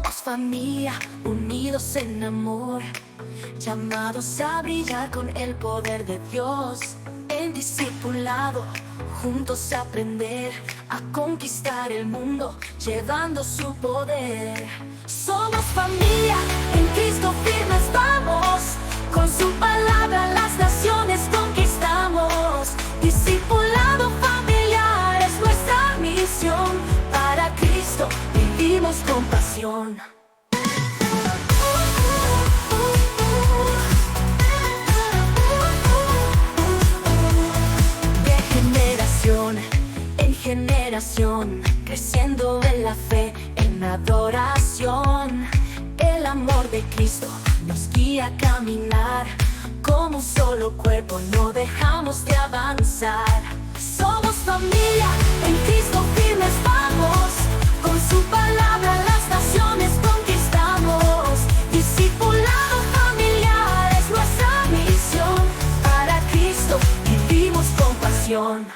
Somos familia, unidos en amor, llamados a brillar con el poder de Dios. En discipulado, juntos a aprender a conquistar el mundo, llevando su poder. Somos familia, en Cristo firmes vamos, con su palabra las naciones conquistamos. Discipulado familiar es nuestra misión, para Cristo vivimos con pasión. De generación en generación, creciendo en la fe, en adoración. El amor de Cristo nos guía a caminar, como un solo cuerpo no dejamos de avanzar. Somos familia, en Cristo firmes vamos, con su palabra las naciones conquistamos. Discipulado familiar es nuestra misión, para Cristo vivimos con pasión.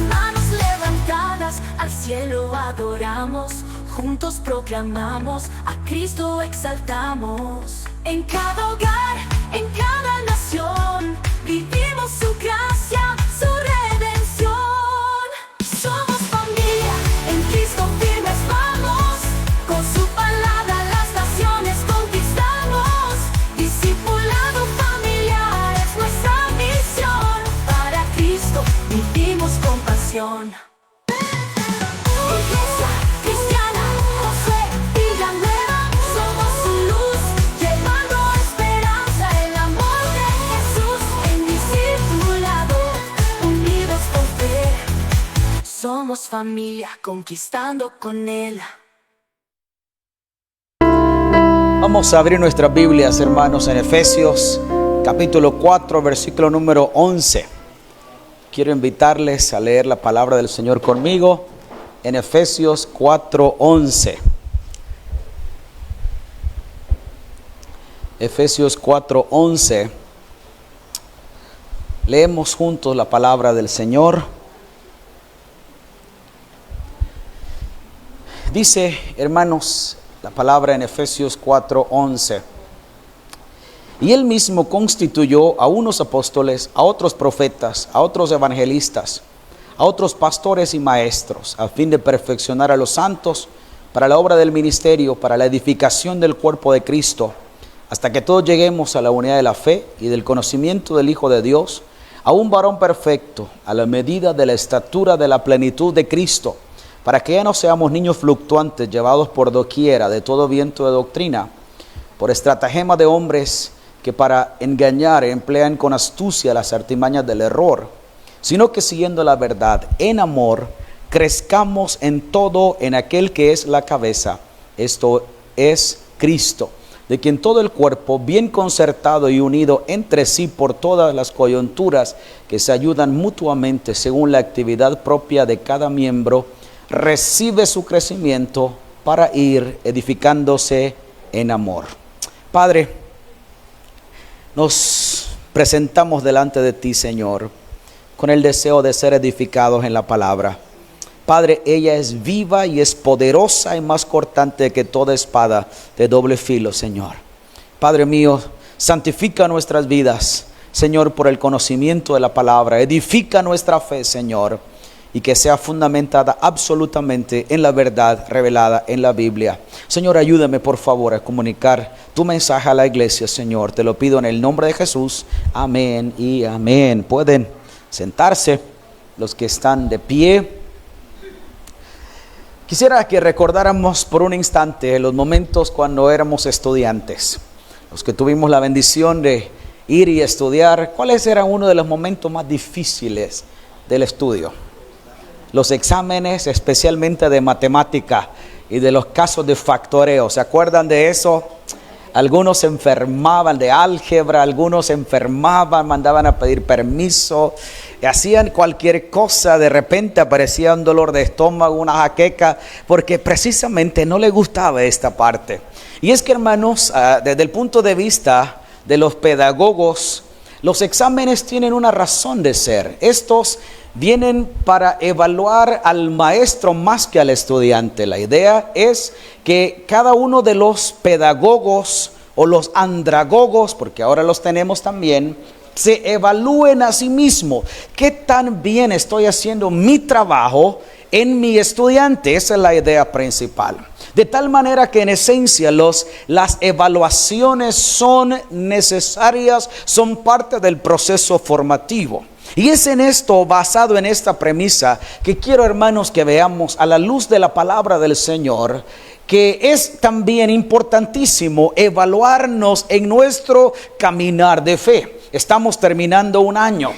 Manos levantadas al cielo adoramos, juntos proclamamos, a Cristo exaltamos. En cada hogar, en cada nación, vivimos su gracia, su redención. Somos familia, en Cristo firmes vamos, con su palabra las naciones conquistamos. Discipulado familiar es nuestra misión, para Cristo vivimos con pasión. Iglesia cristiana, Josué Villanueva, somos su luz, llevando esperanza, el amor de Jesús. En discipulado, unidos por fe, somos familia, conquistando con Él. Vamos a abrir nuestras Biblias, hermanos, en Efesios capítulo 4, versículo número 11. Quiero invitarles a leer la palabra del Señor conmigo en Efesios 4:11. Efesios 4:11. Leemos juntos la palabra del Señor. Dice, hermanos, la palabra en Efesios 4:11. Y él mismo constituyó a unos apóstoles, a otros profetas, a otros evangelistas, a otros pastores y maestros, a fin de perfeccionar a los santos para la obra del ministerio, para la edificación del cuerpo de Cristo, hasta que todos lleguemos a la unidad de la fe y del conocimiento del Hijo de Dios, a un varón perfecto, a la medida de la estatura de la plenitud de Cristo, para que ya no seamos niños fluctuantes, llevados por doquiera de todo viento de doctrina, por estratagema de hombres que para engañar emplean con astucia las artimañas del error, sino que siguiendo la verdad en amor, crezcamos en todo en aquel que es la cabeza, esto es Cristo, de quien todo el cuerpo, bien concertado y unido entre sí por todas las coyunturas que se ayudan mutuamente según la actividad propia de cada miembro, recibe su crecimiento para ir edificándose en amor. Padre, nos presentamos delante de ti, Señor, con el deseo de ser edificados en la palabra. Padre, ella es viva y es poderosa y más cortante que toda espada de doble filo, Señor. Padre mío, santifica nuestras vidas, Señor, por el conocimiento de la palabra. Edifica nuestra fe, Señor, y que sea fundamentada absolutamente en la verdad revelada en la Biblia. Señor, ayúdame por favor a comunicar tu mensaje a la iglesia, Señor. Te lo pido en el nombre de Jesús. Amén y amén. Pueden sentarse los que están de pie. Quisiera que recordáramos por un instante los momentos cuando éramos estudiantes, los que tuvimos la bendición de ir y estudiar. ¿Cuáles eran uno de los momentos más difíciles del estudio? Los exámenes, especialmente de matemática y de los casos de factoreo. ¿Se acuerdan de eso? Algunos se enfermaban de álgebra, algunos se enfermaban, mandaban a pedir permiso, hacían cualquier cosa, de repente aparecía un dolor de estómago, una jaqueca, porque precisamente no les gustaba esta parte. Y es que, hermanos, desde el punto de vista de los pedagogos, Los exámenes tienen una razón de ser. Estos vienen para evaluar al maestro más que al estudiante. La idea es que cada uno de los pedagogos o los andragogos, porque ahora los tenemos también, se evalúen a sí mismo. ¿Qué tan bien estoy haciendo mi trabajo en mi estudiante? Esa es la idea principal. De tal manera que en esencia las evaluaciones son necesarias, son parte del proceso formativo. Y es en esto, basado en esta premisa, que quiero, hermanos, que veamos a la luz de la palabra del Señor, que es también importantísimo evaluarnos en nuestro caminar de fe. Estamos terminando un año.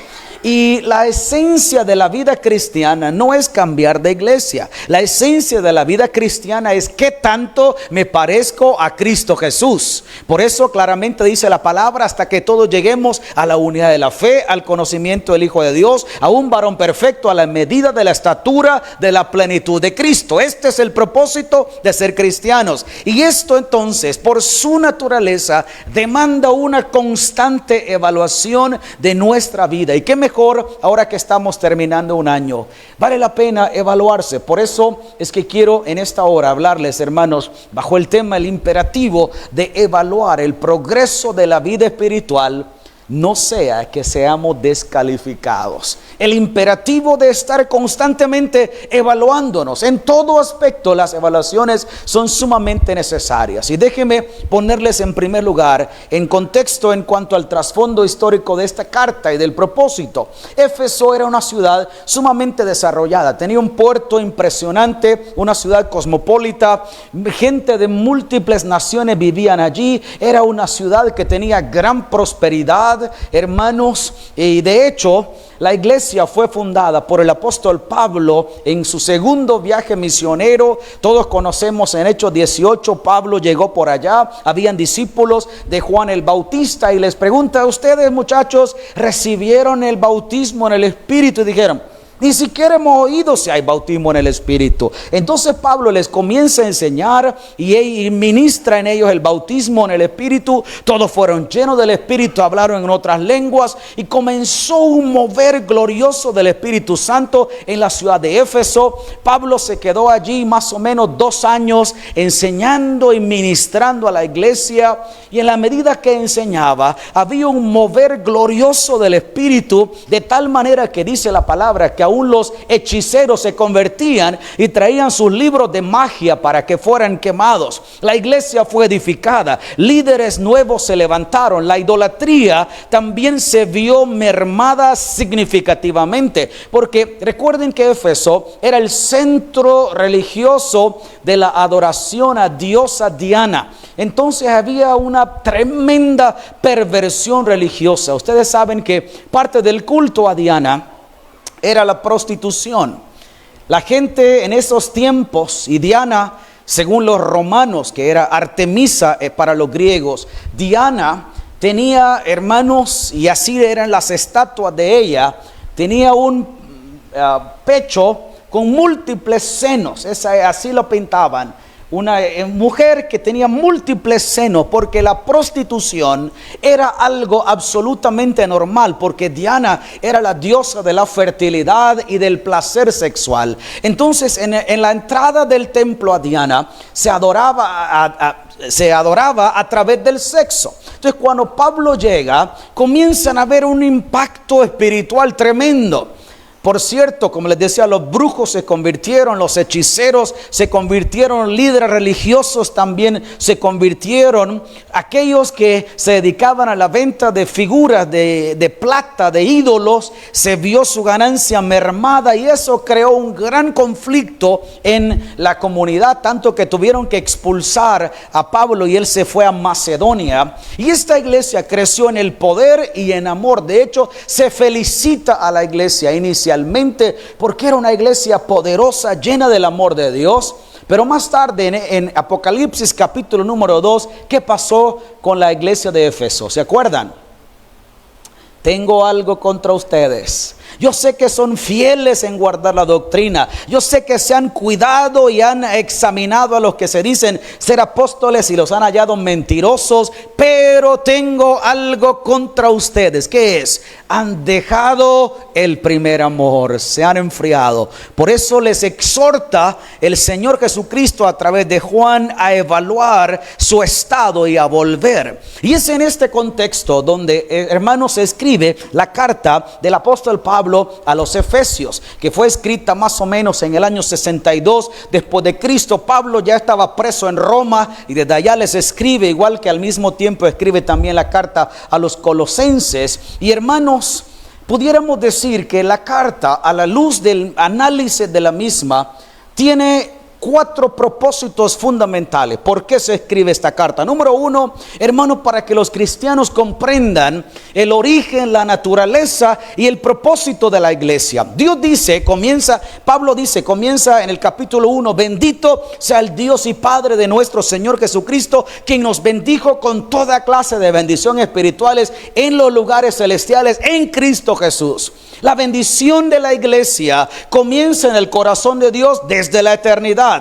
Y la esencia de la vida cristiana no es cambiar de iglesia. La esencia de la vida cristiana es qué tanto me parezco a Cristo Jesús. Por eso claramente dice la palabra, hasta que todos lleguemos a la unidad de la fe, al conocimiento del Hijo de Dios, a un varón perfecto, a la medida de la estatura de la plenitud de Cristo. Este es el propósito de ser cristianos. Y esto entonces, por su naturaleza, demanda una constante evaluación de nuestra vida. Y qué mejor ahora que estamos terminando un año. Vale la pena evaluarse. Por eso es que quiero en esta hora hablarles, hermanos, bajo el tema, el imperativo de evaluar el progreso de la vida espiritual, no sea que seamos descalificados. El imperativo de estar constantemente evaluándonos. En todo aspecto las evaluaciones son sumamente necesarias. Y déjenme ponerles en primer lugar en contexto en cuanto al trasfondo histórico de esta carta y del propósito. Éfeso era una ciudad sumamente desarrollada. Tenía un puerto impresionante, una ciudad cosmopolita. Gente de múltiples naciones vivían allí. Era una ciudad que tenía gran prosperidad, hermanos, y de hecho la iglesia fue fundada por el apóstol Pablo en su segundo viaje misionero. Todos conocemos en Hechos 18, Pablo llegó por allá, habían discípulos de Juan el Bautista y les pregunta: ¿ustedes, muchachos, recibieron el bautismo en el Espíritu? Y dijeron: ni siquiera hemos oído si hay bautismo en el Espíritu. Entonces Pablo les comienza a enseñar y ministra en ellos el bautismo en el Espíritu. Todos fueron llenos del Espíritu, hablaron en otras lenguas y comenzó un mover glorioso del Espíritu Santo en la ciudad de Éfeso. Pablo se quedó allí más o menos 2 años enseñando y ministrando a la iglesia, y en la medida que enseñaba había un mover glorioso del Espíritu, de tal manera que dice la palabra que aún los hechiceros se convertían y traían sus libros de magia para que fueran quemados. La iglesia fue edificada, líderes nuevos se levantaron, la idolatría también se vio mermada significativamente, porque recuerden que Éfeso era el centro religioso de la adoración a diosa Diana. Entonces había una tremenda perversión religiosa. Ustedes saben que parte del culto a Diana era la prostitución. La gente en esos tiempos, y Diana, según los romanos, que era Artemisa para los griegos, Diana tenía, hermanos, y así eran las estatuas de ella, tenía un pecho con múltiples senos. Así lo pintaban. Una mujer que tenía múltiples senos, porque la prostitución era algo absolutamente normal, porque Diana era la diosa de la fertilidad y del placer sexual. Entonces en la entrada del templo a Diana se adoraba a través del sexo. Entonces cuando Pablo llega, comienzan a ver un impacto espiritual tremendo. Por cierto, como les decía, los brujos se convirtieron, los hechiceros se convirtieron, líderes religiosos también se convirtieron. Aquellos que se dedicaban a la venta de figuras de plata, de ídolos, se vio su ganancia mermada, y eso creó un gran conflicto en la comunidad, tanto que tuvieron que expulsar a Pablo y él se fue a Macedonia. Y esta iglesia creció en el poder y en amor. De hecho, se felicita a la iglesia inicialmente porque era una iglesia poderosa, llena del amor de Dios. Pero más tarde en Apocalipsis capítulo número 2, ¿qué pasó con la iglesia de Éfeso? ¿Se acuerdan? Tengo algo contra ustedes, Yo sé que son fieles en guardar la doctrina. Yo sé que se han cuidado y han examinado a los que se dicen ser apóstoles y los han hallado mentirosos. Pero tengo algo contra ustedes. ¿Qué es? Han dejado el primer amor, se han enfriado. Por eso les exhorta el Señor Jesucristo a través de Juan a evaluar su estado y a volver. Y es en este contexto donde, hermanos, se escribe la carta del apóstol Pablo a los Efesios, que fue escrita más o menos en el año 62 después de Cristo. Pablo ya estaba preso en Roma y desde allá les escribe, igual que al mismo tiempo escribe también la carta a los Colosenses. Y hermanos, pudiéramos decir que la carta, a la luz del análisis de la misma, tiene 4 propósitos fundamentales. ¿Por qué se escribe esta carta? Número 1, hermanos, para que los cristianos comprendan el origen, la naturaleza y el propósito de la iglesia. Dios dice, Pablo dice, comienza en el capítulo 1, bendito sea el Dios y Padre de nuestro Señor Jesucristo, quien nos bendijo con toda clase de bendiciones espirituales en los lugares celestiales en Cristo Jesús. La bendición de la iglesia comienza en el corazón de Dios desde la eternidad.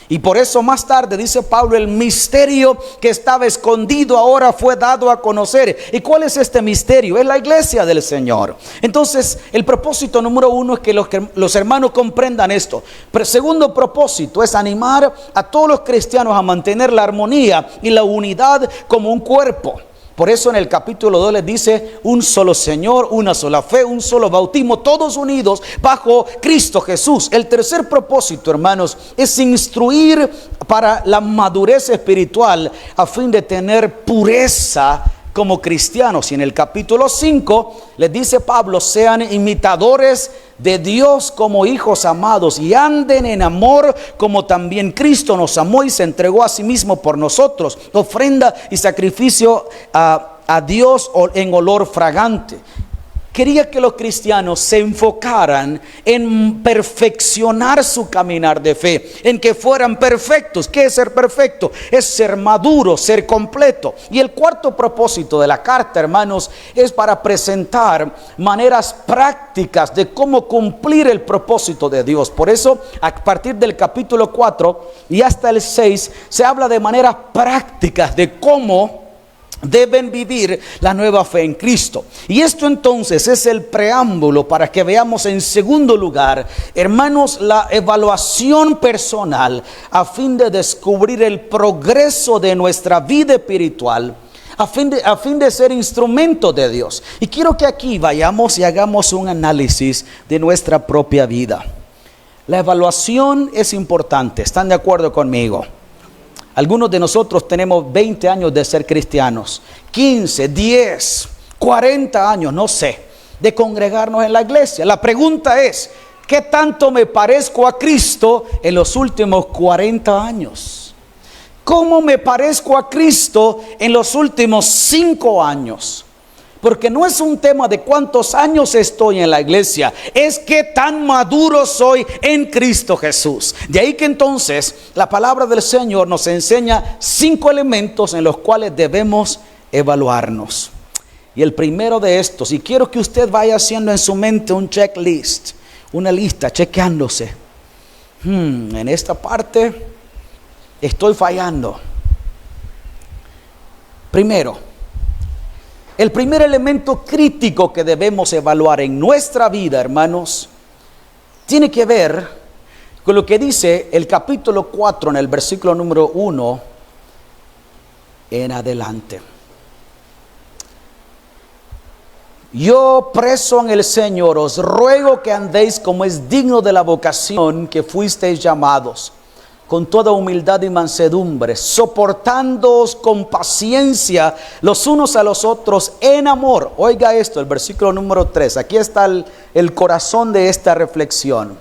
Y por eso más tarde dice Pablo, el misterio que estaba escondido ahora fue dado a conocer. ¿Y cuál es este misterio? Es la iglesia del Señor. Entonces, el propósito número 1 es que los hermanos comprendan esto. Pero el segundo propósito es animar a todos los cristianos a mantener la armonía y la unidad como un cuerpo. Por eso en el capítulo 2 les dice, un solo Señor, una sola fe, un solo bautismo, todos unidos bajo Cristo Jesús. El tercer propósito, hermanos, es instruir para la madurez espiritual a fin de tener pureza como cristianos. Y en el capítulo 5 les dice Pablo, sean imitadores de Dios como hijos amados y anden en amor como también Cristo nos amó y se entregó a sí mismo por nosotros, ofrenda y sacrificio a Dios en olor fragante. Quería que los cristianos se enfocaran en perfeccionar su caminar de fe, en que fueran perfectos. ¿Qué es ser perfecto? Es ser maduro, ser completo. Y el cuarto propósito de la carta, hermanos, es para presentar maneras prácticas de cómo cumplir el propósito de Dios. Por eso, a partir del capítulo 4 y hasta el 6, se habla de maneras prácticas de cómo deben vivir la nueva fe en Cristo. Y esto entonces es el preámbulo para que veamos en segundo lugar, hermanos, la evaluación personal a fin de descubrir el progreso de nuestra vida espiritual, a fin de ser instrumento de Dios. Y quiero que aquí vayamos y hagamos un análisis de nuestra propia vida. La evaluación es importante, ¿están de acuerdo conmigo? Algunos de nosotros tenemos 20 años de ser cristianos, 15, 10, 40 años, no sé, de congregarnos en la iglesia. La pregunta es, ¿qué tanto me parezco a Cristo en los últimos 40 años? ¿Cómo me parezco a Cristo en los últimos 5 años? Porque no es un tema de cuántos años estoy en la iglesia, es qué tan maduro soy en Cristo Jesús. De ahí que entonces la palabra del Señor nos enseña 5 elementos en los cuales debemos evaluarnos. Y el primero de estos, y quiero que usted vaya haciendo en su mente un checklist, una lista, chequeándose. En esta parte estoy fallando. Primero, el primer elemento crítico que debemos evaluar en nuestra vida, hermanos, tiene que ver con lo que dice el capítulo 4 en el versículo número 1 en adelante. Yo, preso en el Señor, os ruego que andéis como es digno de la vocación que fuisteis llamados, con toda humildad y mansedumbre, soportándoos con paciencia los unos a los otros en amor. Oiga esto, el versículo número 3. Aquí está el corazón de esta reflexión.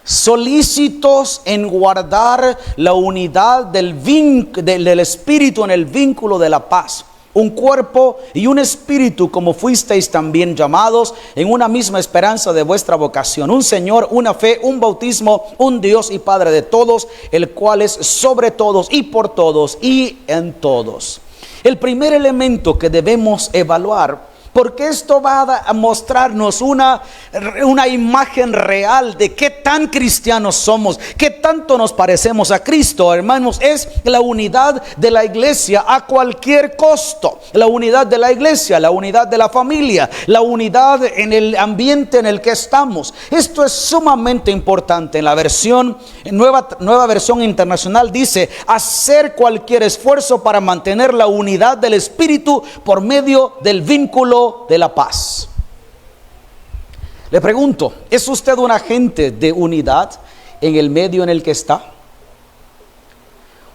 Solícitos en guardar la unidad del Espíritu en el vínculo de la paz. Un cuerpo y un espíritu, como fuisteis también llamados, en una misma esperanza de vuestra vocación. Un Señor, una fe, un bautismo, un Dios y Padre de todos, el cual es sobre todos y por todos y en todos. El primer elemento que debemos evaluar porque esto va a mostrarnos una imagen real de qué tan cristianos somos, qué tanto nos parecemos a Cristo, hermanos. Es la unidad de la iglesia a cualquier costo, la unidad de la iglesia, la unidad de la familia, la unidad en el ambiente en el que estamos. Esto es sumamente importante. En la nueva versión internacional dice: hacer cualquier esfuerzo para mantener la unidad del Espíritu por medio del vínculo de la paz. Le pregunto, ¿es usted un agente de unidad en el medio en el que está?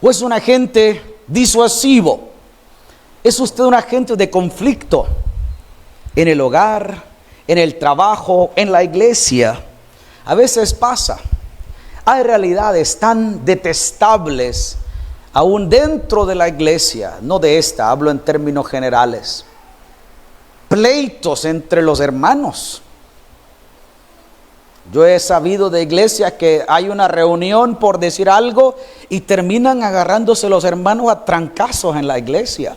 ¿O es un agente disuasivo? ¿Es usted un agente de conflicto en el hogar, en el trabajo, en la iglesia? A veces pasa. Hay realidades tan detestables aún dentro de la iglesia, no de esta, hablo en términos generales. Pleitos entre los hermanos. Yo he sabido de iglesias que hay una reunión por decir algo y terminan agarrándose los hermanos a trancazos en la iglesia.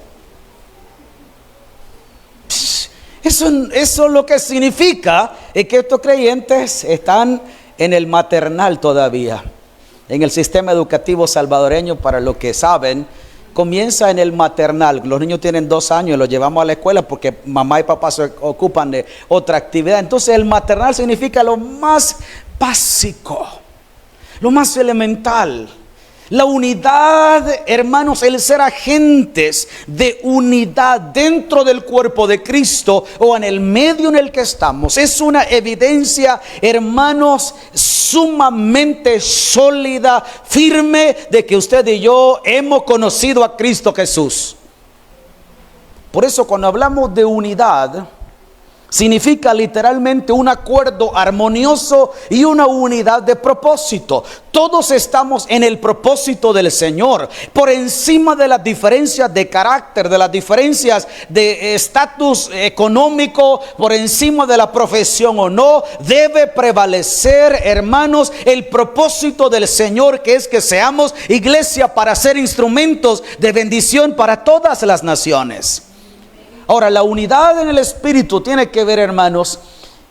Eso lo que significa es que estos creyentes están en el maternal todavía. En el sistema educativo salvadoreño, para los que saben, comienza en el maternal. Los niños tienen 2 años, los llevamos a la escuela porque mamá y papá se ocupan de otra actividad. Entonces el maternal significa lo más básico, lo más elemental. La unidad, hermanos, el ser agentes de unidad dentro del cuerpo de Cristo o en el medio en el que estamos, es una evidencia, hermanos, sumamente sólida, firme, de que usted y yo hemos conocido a Cristo Jesús. Por eso, cuando hablamos de unidad, significa literalmente un acuerdo armonioso y una unidad de propósito. Todos estamos en el propósito del Señor. Por encima de las diferencias de carácter, de las diferencias de estatus económico, por encima de la profesión o no, debe prevalecer, hermanos, el propósito del Señor, que es que seamos iglesia para ser instrumentos de bendición para todas las naciones. Ahora, la unidad en el Espíritu tiene que ver, hermanos,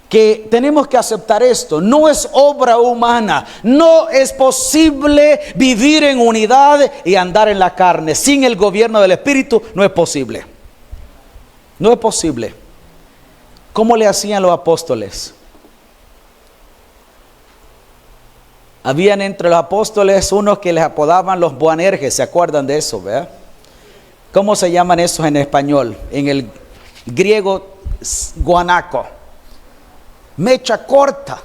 que tenemos que aceptar esto. No es obra humana. No es posible vivir en unidad y andar en la carne. Sin el gobierno del Espíritu no es posible. No es posible. ¿Cómo le hacían los apóstoles? Habían entre los apóstoles unos que les apodaban los Boanerges. ¿Se acuerdan de eso, verdad? ¿Cómo se llaman esos en español? En el griego, guanaco. Mecha corta.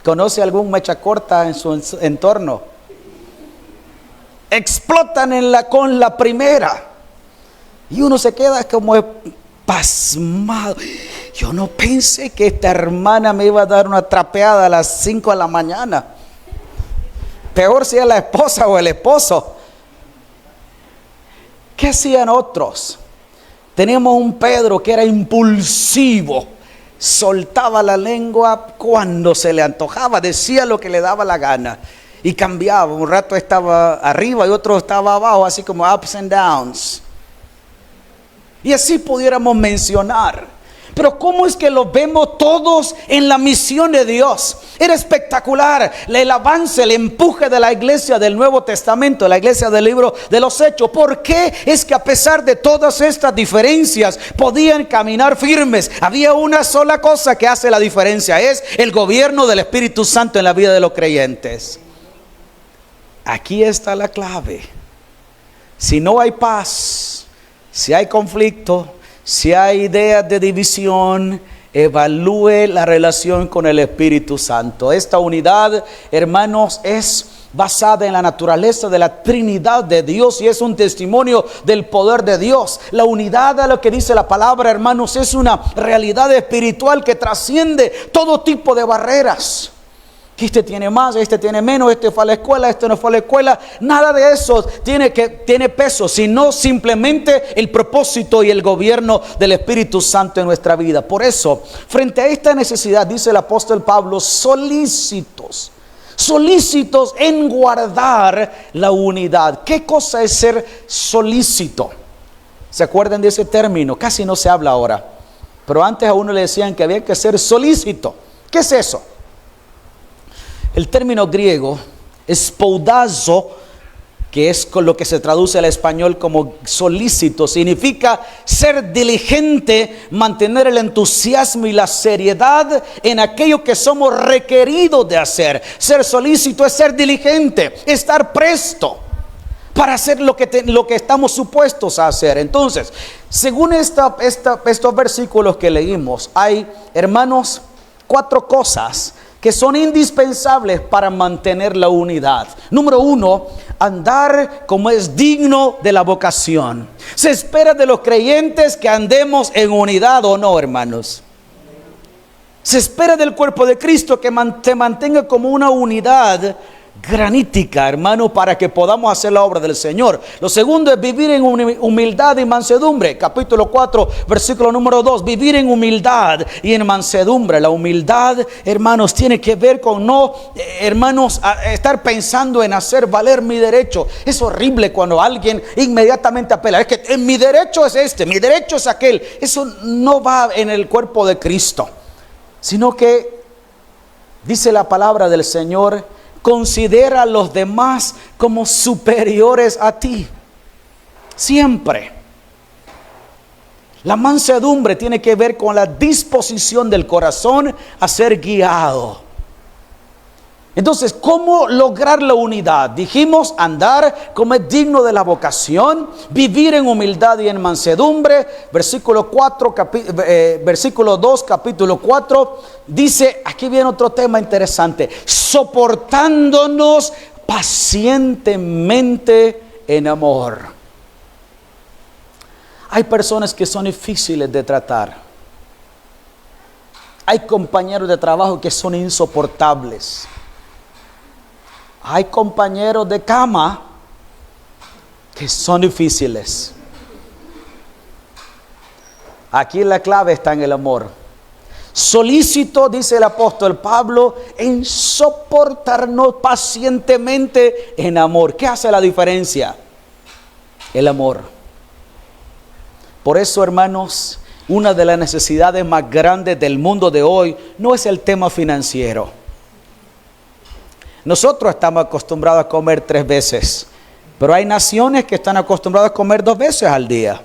¿Conoce algún mecha corta en su entorno? Explotan con la primera. Y uno se queda como pasmado. Yo no pensé que esta hermana me iba a dar una trapeada a las 5 de la mañana. Peor si es la esposa o el esposo. ¿Qué hacían otros? Teníamos un Pedro que era impulsivo, soltaba la lengua cuando se le antojaba, decía lo que le daba la gana y cambiaba. Un rato estaba arriba y otro estaba abajo, así como ups and downs. Y así pudiéramos mencionar. Pero ¿cómo es que los vemos todos en la misión de Dios? Era espectacular el avance, el empuje de la iglesia del Nuevo Testamento, la iglesia del libro de los Hechos. ¿Por qué es que a pesar de todas estas diferencias podían caminar firmes? Había una sola cosa que hace la diferencia, es el gobierno del Espíritu Santo en la vida de los creyentes. Aquí está la clave. Si no hay paz, si hay conflicto, si hay ideas de división, evalúe la relación con el Espíritu Santo. Esta unidad, hermanos, es basada en la naturaleza de la Trinidad de Dios y es un testimonio del poder de Dios. La unidad, a lo que dice la palabra, hermanos, es una realidad espiritual que trasciende todo tipo de barreras. Este tiene más, este tiene menos, este fue a la escuela, este no fue a la escuela. Nada de eso tiene peso, sino simplemente el propósito y el gobierno del Espíritu Santo en nuestra vida. Por eso, frente a esta necesidad, dice el apóstol Pablo, solícitos en guardar la unidad. ¿Qué cosa es ser solícito? ¿Se acuerdan de ese término? Casi no se habla ahora. Pero antes a uno le decían que había que ser solícito. ¿Qué es eso? El término griego, spoudazo, que es con lo que se traduce al español como solícito, significa ser diligente, mantener el entusiasmo y la seriedad en aquello que somos requeridos de hacer. Ser solícito es ser diligente, estar presto para hacer lo que estamos supuestos a hacer. Entonces, según estos versículos que leímos, hay, hermanos, 4 cosas que son indispensables para mantener la unidad. Número 1, andar como es digno de la vocación. Se espera de los creyentes que andemos en unidad, ¿o no, hermanos? Se espera del cuerpo de Cristo que se mantenga como una unidad granítica, hermano, para que podamos hacer la obra del Señor. Lo segundo es vivir en humildad y mansedumbre. Capítulo 4, versículo número 2. Vivir en humildad y en mansedumbre. La humildad, hermanos, tiene que ver con estar pensando en hacer valer mi derecho. Es horrible cuando alguien inmediatamente apela. Es que mi derecho es este, mi derecho es aquel. Eso no va en el cuerpo de Cristo, sino que dice la palabra del Señor: considera a los demás como superiores a ti. Siempre. La mansedumbre tiene que ver con la disposición del corazón a ser guiado. Entonces, ¿cómo lograr la unidad? Dijimos andar como es digno de la vocación, vivir en humildad y en mansedumbre. Versículo 2, capítulo 4, dice, aquí viene otro tema interesante: soportándonos pacientemente en amor. Hay personas que son difíciles de tratar. Hay compañeros de trabajo que son insoportables. Hay compañeros de cama que son difíciles. Aquí la clave está en el amor. Solícito, dice el apóstol Pablo, en soportarnos pacientemente en amor. ¿Qué hace la diferencia? El amor. Por eso, hermanos, una de las necesidades más grandes del mundo de hoy no es el tema financiero. Nosotros estamos acostumbrados a comer 3 veces, pero hay naciones que están acostumbradas a comer 2 veces al día.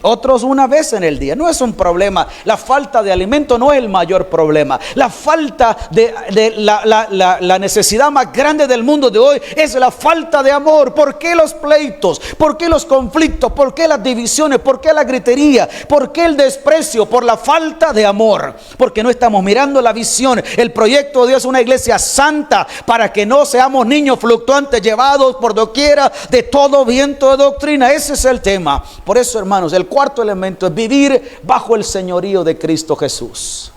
Otros 1 vez en el día. No es un problema. La falta de alimento no es el mayor problema. La falta la necesidad más grande del mundo de hoy es la falta de amor. ¿Por qué los pleitos? ¿Por qué los conflictos? ¿Por qué las divisiones? ¿Por qué la gritería? ¿Por qué el desprecio? Por la falta de amor. Porque no estamos mirando la visión, el proyecto de Dios, una iglesia santa, para que no seamos niños fluctuantes llevados por doquiera de todo viento de doctrina. Ese es el tema. Por eso, hermanos, el cuarto elemento es vivir bajo el señorío de Cristo Jesús.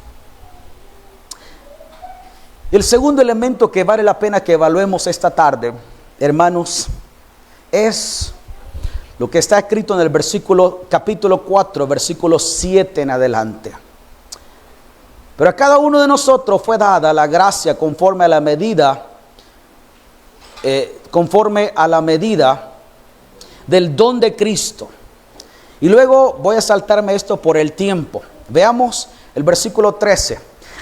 El segundo elemento que vale la pena que evaluemos esta tarde, hermanos, es lo que está escrito en el capítulo 4, versículo 7 en adelante. Pero a cada uno de nosotros fue dada la gracia conforme a la medida del don de Cristo. Y luego voy a saltarme esto por el tiempo. Veamos el versículo 13.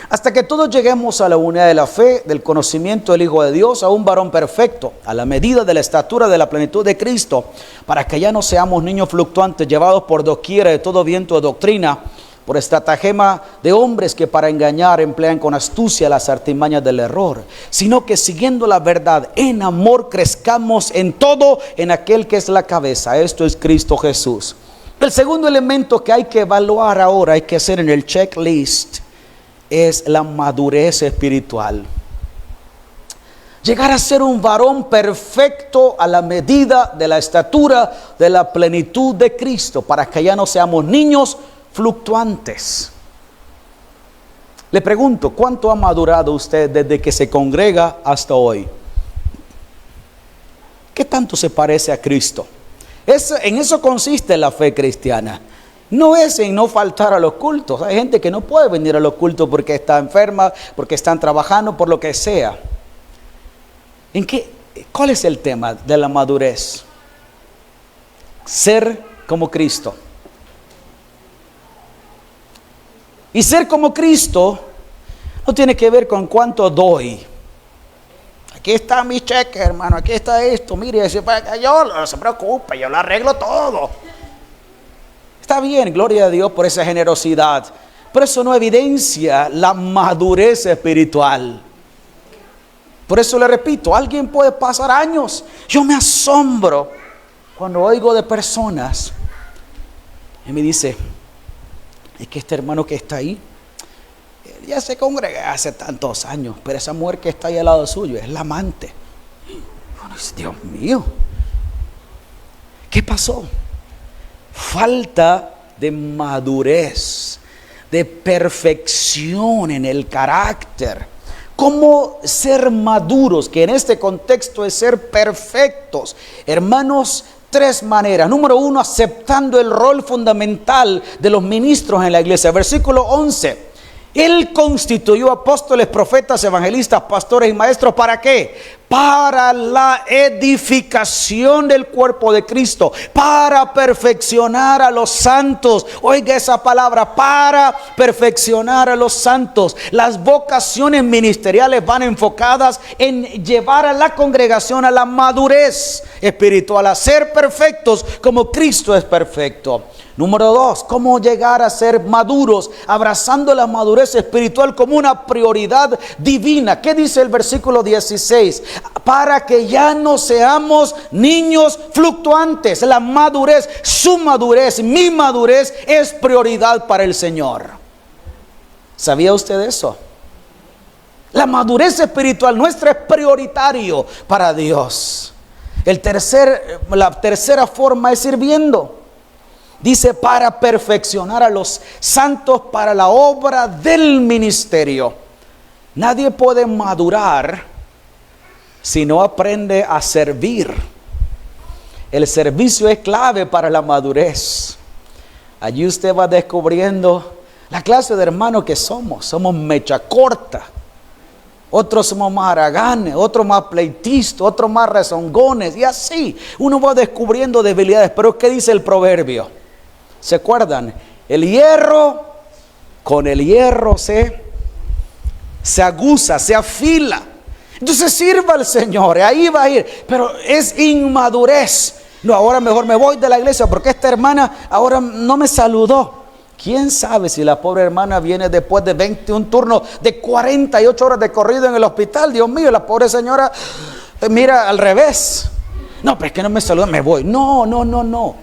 Hasta que todos lleguemos a la unidad de la fe, del conocimiento del Hijo de Dios, a un varón perfecto, a la medida de la estatura de la plenitud de Cristo, para que ya no seamos niños fluctuantes, llevados por doquiera de todo viento de doctrina, por estratagema de hombres que para engañar emplean con astucia las artimañas del error, sino que siguiendo la verdad en amor crezcamos en todo en aquel que es la cabeza, esto es Cristo Jesús. El segundo elemento que hay que evaluar ahora, hay que hacer en el checklist, es la madurez espiritual. Llegar a ser un varón perfecto a la medida de la estatura de la plenitud de Cristo, para que ya no seamos niños fluctuantes. Le pregunto, ¿cuánto ha madurado usted desde que se congrega hasta hoy? ¿Qué tanto se parece a Cristo? En eso consiste la fe cristiana. No es en no faltar a los cultos. Hay gente que no puede venir a los cultos porque está enferma, porque están trabajando, por lo que sea. ¿Cuál es el tema de la madurez? Ser como Cristo. Y ser como Cristo no tiene que ver con cuánto doy. Aquí está mi cheque, hermano, aquí está esto, mire, yo no se preocupe, yo lo arreglo todo. Está bien, gloria a Dios por esa generosidad, pero eso no evidencia la madurez espiritual. Por eso le repito, alguien puede pasar años. Yo me asombro cuando oigo de personas y me dice, es que este hermano que está ahí, ya se congrega hace tantos años, pero esa mujer que está ahí al lado suyo es la amante. Bueno, Dios mío, ¿qué pasó? Falta de madurez, de perfección en el carácter. ¿Cómo ser maduros? Que en este contexto es ser perfectos. Hermanos, 3 maneras. Número 1, aceptando el rol fundamental de los ministros en la iglesia. Versículo 11. Él constituyó apóstoles, profetas, evangelistas, pastores y maestros. ¿Para qué? Para la edificación del cuerpo de Cristo, para perfeccionar a los santos. Oiga esa palabra, para perfeccionar a los santos. Las vocaciones ministeriales van enfocadas en llevar a la congregación a la madurez espiritual, a ser perfectos como Cristo es perfecto. Número 2, cómo llegar a ser maduros, abrazando la madurez espiritual como una prioridad divina. ¿Qué dice el versículo 16? Para que ya no seamos niños fluctuantes. La madurez, su madurez, mi madurez es prioridad para el Señor. ¿Sabía usted eso? La madurez espiritual nuestra es prioritario para Dios. La tercera forma es sirviendo. Dice, para perfeccionar a los santos para la obra del ministerio. Nadie puede madurar si no aprende a servir. El servicio es clave para la madurez. Allí usted va descubriendo la clase de hermanos que somos. Somos mecha corta. Otros somos más haraganes, otros más pleitistas, otros más rezongones. Y así uno va descubriendo debilidades. Pero ¿qué dice el proverbio? ¿Se acuerdan? El hierro, con el hierro se aguza, se afila. Entonces sirva al Señor, ahí va a ir. Pero es inmadurez. No, ahora mejor me voy de la iglesia porque esta hermana ahora no me saludó. ¿Quién sabe si la pobre hermana viene después de 21 turnos de 48 horas de corrido en el hospital? Dios mío, la pobre señora mira al revés. No, pero es que no me saluda, me voy. No.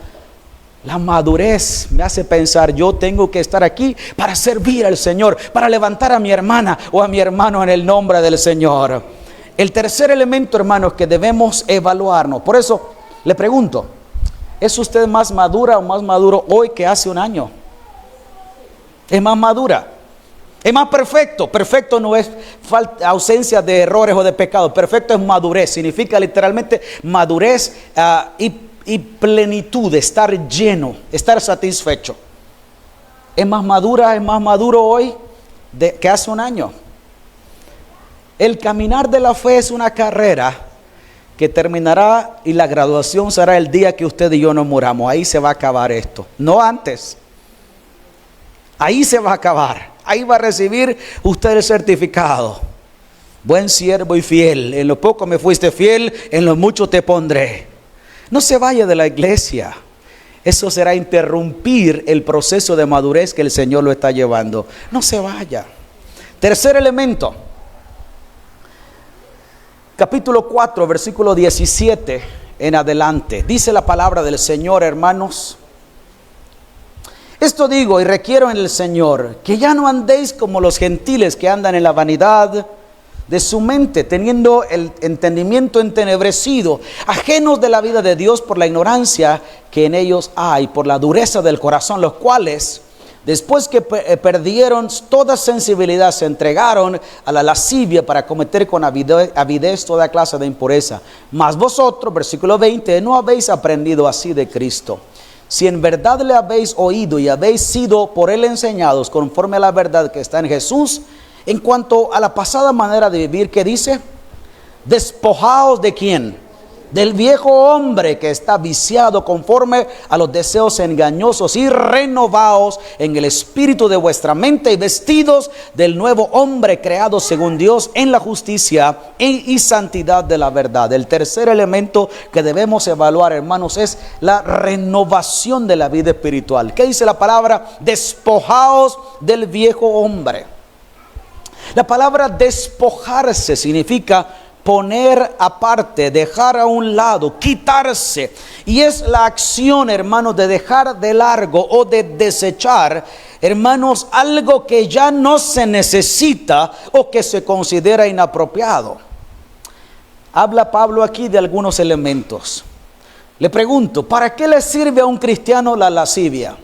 La madurez me hace pensar, yo tengo que estar aquí para servir al Señor, para levantar a mi hermana o a mi hermano en el nombre del Señor. El tercer elemento, hermanos, que debemos evaluarnos. Por eso le pregunto, ¿es usted más madura o más maduro hoy que hace un año? ¿Es más madura? ¿Es más perfecto? Perfecto no es ausencia de errores o de pecados. Perfecto es madurez. Significa literalmente madurez y plenitud, estar lleno, estar satisfecho. ¿Es más madura, es más maduro hoy que hace un año? El caminar de la fe es una carrera que terminará y la graduación será el día que usted y yo nos muramos. Ahí se va a acabar esto, no antes. Ahí se va a acabar. Ahí va a recibir usted el certificado. Buen siervo y fiel. En lo poco me fuiste fiel, en lo mucho te pondré. No se vaya de la iglesia. Eso será interrumpir el proceso de madurez que el Señor lo está llevando. No se vaya. Tercer elemento. Capítulo 4, versículo 17 en adelante. Dice la palabra del Señor, hermanos. Esto digo y requiero en el Señor, que ya no andéis como los gentiles que andan en la vanidad de su mente, teniendo el entendimiento entenebrecido, ajenos de la vida de Dios por la ignorancia que en ellos hay, por la dureza del corazón, los cuales, después que perdieron toda sensibilidad, se entregaron a la lascivia para cometer con avidez toda clase de impureza. Mas vosotros, versículo 20, no habéis aprendido así de Cristo. Si en verdad le habéis oído y habéis sido por él enseñados conforme a la verdad que está en Jesús, en cuanto a la pasada manera de vivir, ¿qué dice? Despojaos de ¿quién? del viejo hombre que está viciado conforme a los deseos engañosos, y renovaos en el espíritu de vuestra mente, y vestidos del nuevo hombre creado según Dios en la justicia y santidad de la verdad. El tercer elemento que debemos evaluar, hermanos, es la renovación de la vida espiritual. ¿Qué dice la palabra? Despojaos del viejo hombre. La palabra despojarse significa poner aparte, dejar a un lado, quitarse. Y es la acción, hermanos, de dejar de largo o de desechar, hermanos, algo que ya no se necesita o que se considera inapropiado. Habla Pablo aquí de algunos elementos. Le pregunto, ¿para qué le sirve a un cristiano la lascivia?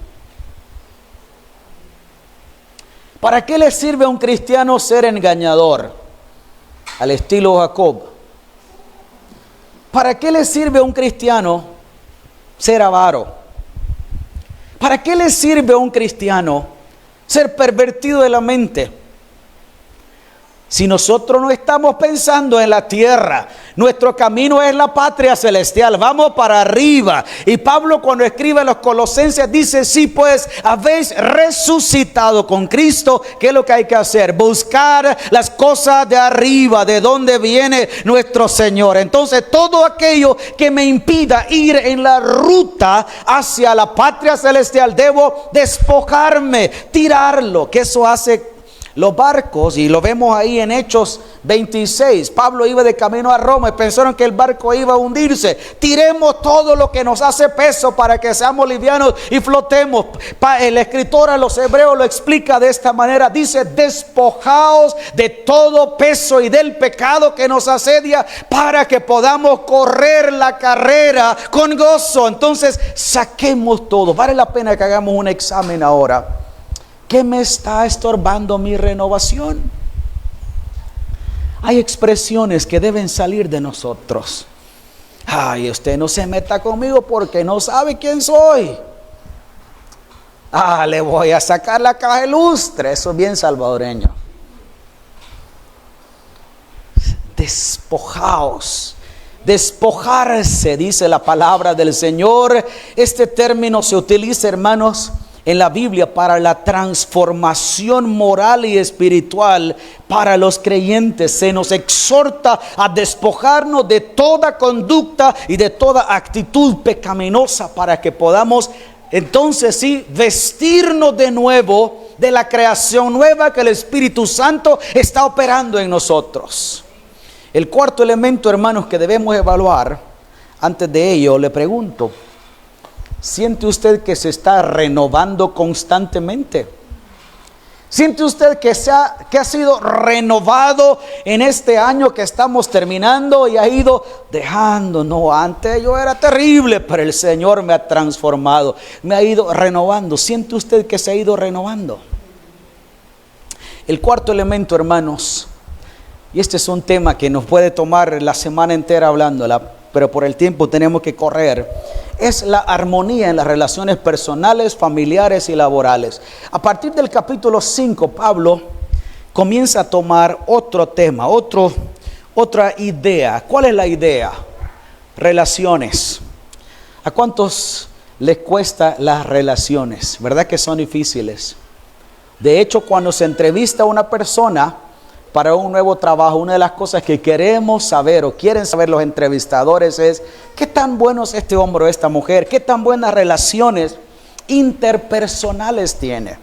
¿Para qué le sirve a un cristiano ser engañador? Al estilo Jacob. ¿Para qué le sirve a un cristiano ser avaro? ¿Para qué le sirve a un cristiano ser pervertido de la mente? Si nosotros no estamos pensando en la tierra, nuestro camino es la patria celestial, vamos para arriba. Y Pablo, cuando escribe a los Colosenses, dice: sí, pues habéis resucitado con Cristo. ¿Qué es lo que hay que hacer? Buscar las cosas de arriba, de donde viene nuestro Señor. Entonces, todo aquello que me impida ir en la ruta hacia la patria celestial, debo despojarme, tirarlo. Que eso hace los barcos, y lo vemos ahí en Hechos 26. Pablo iba de camino a Roma y pensaron que el barco iba a hundirse. Tiremos todo lo que nos hace peso para que seamos livianos y flotemos. El escritor a los hebreos lo explica de esta manera. Dice: despojaos de todo peso y del pecado que nos asedia, para que podamos correr la carrera con gozo. Entonces, saquemos todo. Vale la pena que hagamos un examen ahora. ¿Qué me está estorbando mi renovación? Hay expresiones que deben salir de nosotros. Ay, usted no se meta conmigo porque no sabe quién soy. Le voy a sacar la caja de lustre. Eso es bien salvadoreño. Despojaos. Despojarse, dice la palabra del Señor. Este término se utiliza, hermanos, en la Biblia para la transformación moral y espiritual para los creyentes. Se nos exhorta a despojarnos de toda conducta y de toda actitud pecaminosa, para que podamos entonces sí vestirnos de nuevo de la creación nueva que el Espíritu Santo está operando en nosotros. El cuarto elemento, hermanos, que debemos evaluar, antes de ello le pregunto: ¿siente usted que se está renovando constantemente? ¿Siente usted que ha sido renovado en este año que estamos terminando y ha ido dejando? No, antes yo era terrible, pero el Señor me ha transformado, me ha ido renovando. ¿Siente usted que se ha ido renovando? El cuarto elemento, hermanos, y este es un tema que nos puede tomar la semana entera hablándola, pero por el tiempo tenemos que correr, es la armonía en las relaciones personales, familiares y laborales. A partir del capítulo 5, Pablo comienza a tomar otro tema, otra idea. ¿Cuál es la idea? Relaciones. ¿A cuántos les cuesta las relaciones? ¿Verdad que son difíciles? De hecho, cuando se entrevista a una persona para un nuevo trabajo, una de las cosas que queremos saber o quieren saber los entrevistadores es: ¿qué tan bueno es este hombre o esta mujer? ¿Qué tan buenas relaciones interpersonales tiene?